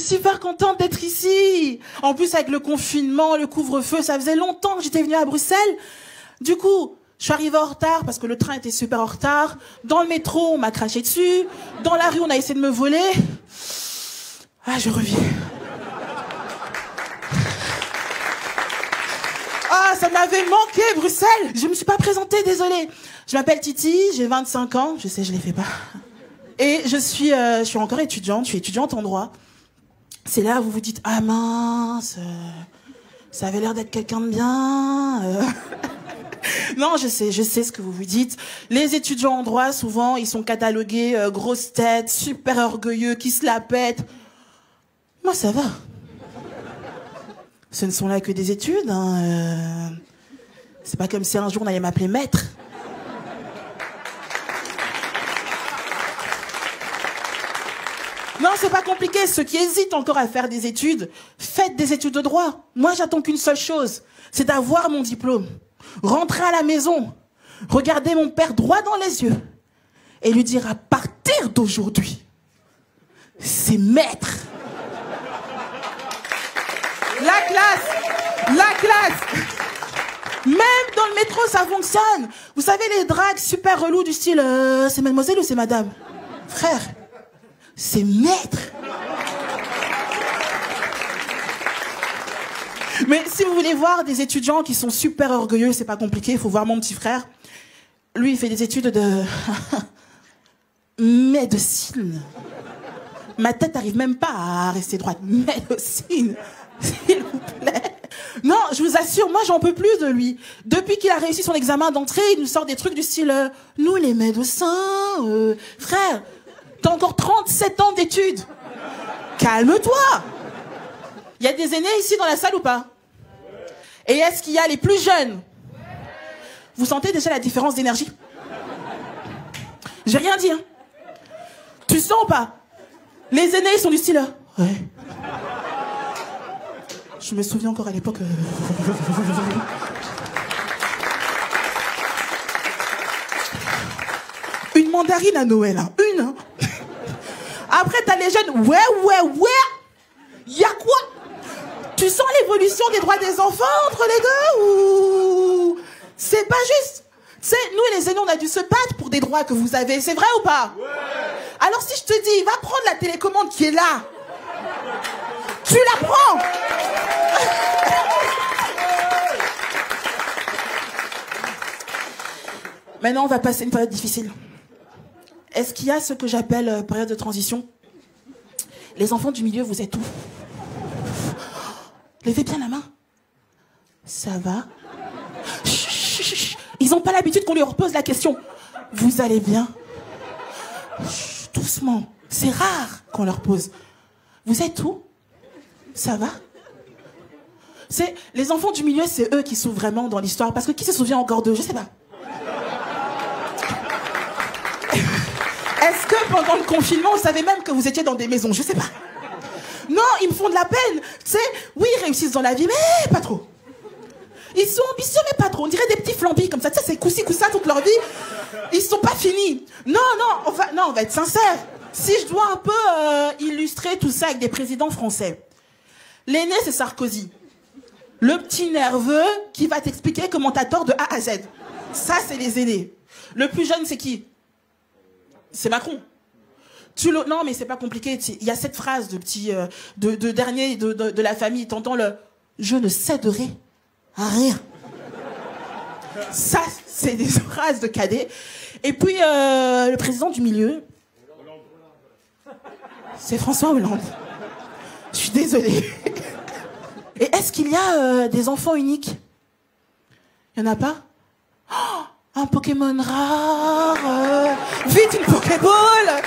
super contente d'être ici. En plus, avec le confinement, le couvre-feu, ça faisait longtemps que j'étais venue à Bruxelles. Du coup, je suis arrivée en retard parce que le train était super en retard. Dans le métro, on m'a craché dessus. Dans la rue, on a essayé de me voler. Ah, je reviens. Ah, ça m'avait manqué, Bruxelles. Je me suis pas présentée, désolée. Je m'appelle Titi, j'ai 25 ans. Je sais, je les fais pas. Et je suis encore étudiante. Je suis étudiante en droit. C'est là où vous vous dites, ah mince, ça avait l'air d'être quelqu'un de bien. Non, je sais ce que vous vous dites. Les étudiants en droit, souvent, ils sont catalogués grosses têtes, super orgueilleux, qui se la pètent. Moi, ça va. Ce ne sont là que des études. Hein. C'est pas comme si un jour on allait m'appeler maître. Non, c'est pas compliqué. Ceux qui hésitent encore à faire des études, faites des études de droit. Moi, j'attends qu'une seule chose, c'est d'avoir mon diplôme. Rentrer à la maison, regarder mon père droit dans les yeux et lui dire à partir d'aujourd'hui, c'est maître. La classe. Même dans le métro, ça fonctionne. Vous savez, les dragues super relous du style, c'est mademoiselle ou c'est madame? Frère, c'est maître. Mais si vous voulez voir des étudiants qui sont super orgueilleux, c'est pas compliqué, il faut voir mon petit frère. Lui, il fait des études de médecine. Ma tête n'arrive même pas à rester droite. Médecine, s'il vous plaît. Non, je vous assure, moi, j'en peux plus de lui. Depuis qu'il a réussi son examen d'entrée, il nous sort des trucs du style nous, les médecins, frère, t'as encore 37 ans d'études. Calme-toi. Il y a des aînés ici dans la salle ou pas? Et est-ce qu'il y a les plus jeunes? Vous sentez déjà la différence d'énergie? J'ai rien dit, hein. Tu sens ou pas? Les aînés, ils sont du style ouais. Je me souviens encore à l'époque... Une mandarine à Noël, hein. Une, hein. Après, t'as les jeunes, ouais. Y'a quoi? Tu sens l'évolution des droits des enfants entre les deux ou... C'est pas juste. Tu sais, nous les aînés, on a dû se battre pour des droits que vous avez. C'est vrai ou pas? Ouais. Alors si je te dis, va prendre la télécommande qui est là. Tu la prends. Maintenant, on va passer une période difficile. Est-ce qu'il y a ce que j'appelle période de transition? Les enfants du milieu, vous êtes où? Levez bien la main. Ça va? Chut. Ils n'ont pas l'habitude qu'on leur pose la question. Vous allez bien? Chut, doucement. C'est rare qu'on leur pose. Vous êtes où? Ça va? Les enfants du milieu, c'est eux qui sont vraiment dans l'histoire. Parce que qui se souvient encore d'eux? Je sais pas. Est-ce que pendant le confinement, vous savez même que vous étiez dans des maisons? Je sais pas. Non, ils me font de la peine. Tu sais, oui, ils réussissent dans la vie, mais pas trop. Ils sont ambitieux, mais pas trop. On dirait des petits flambis comme ça. Tu sais, c'est coussi coussa toute leur vie. Ils sont pas finis. Non, on va être sincère. Si je dois un peu illustrer tout ça avec des présidents français. L'aîné, c'est Sarkozy. Le petit nerveux qui va t'expliquer comment t'as tort de A à Z. Ça, c'est les aînés. Le plus jeune, c'est qui? C'est Macron. Non, mais c'est pas compliqué. Il y a cette phrase de petit, de dernier de la famille. T'entends le « je ne céderai à rien ». Ça, c'est des phrases de cadet. Et puis, le président du milieu, c'est François Hollande. Je suis désolée. Et est-ce qu'il y a des enfants uniques? Il n'y en a pas? Oh, un Pokémon rare. Vite, une Pokéball.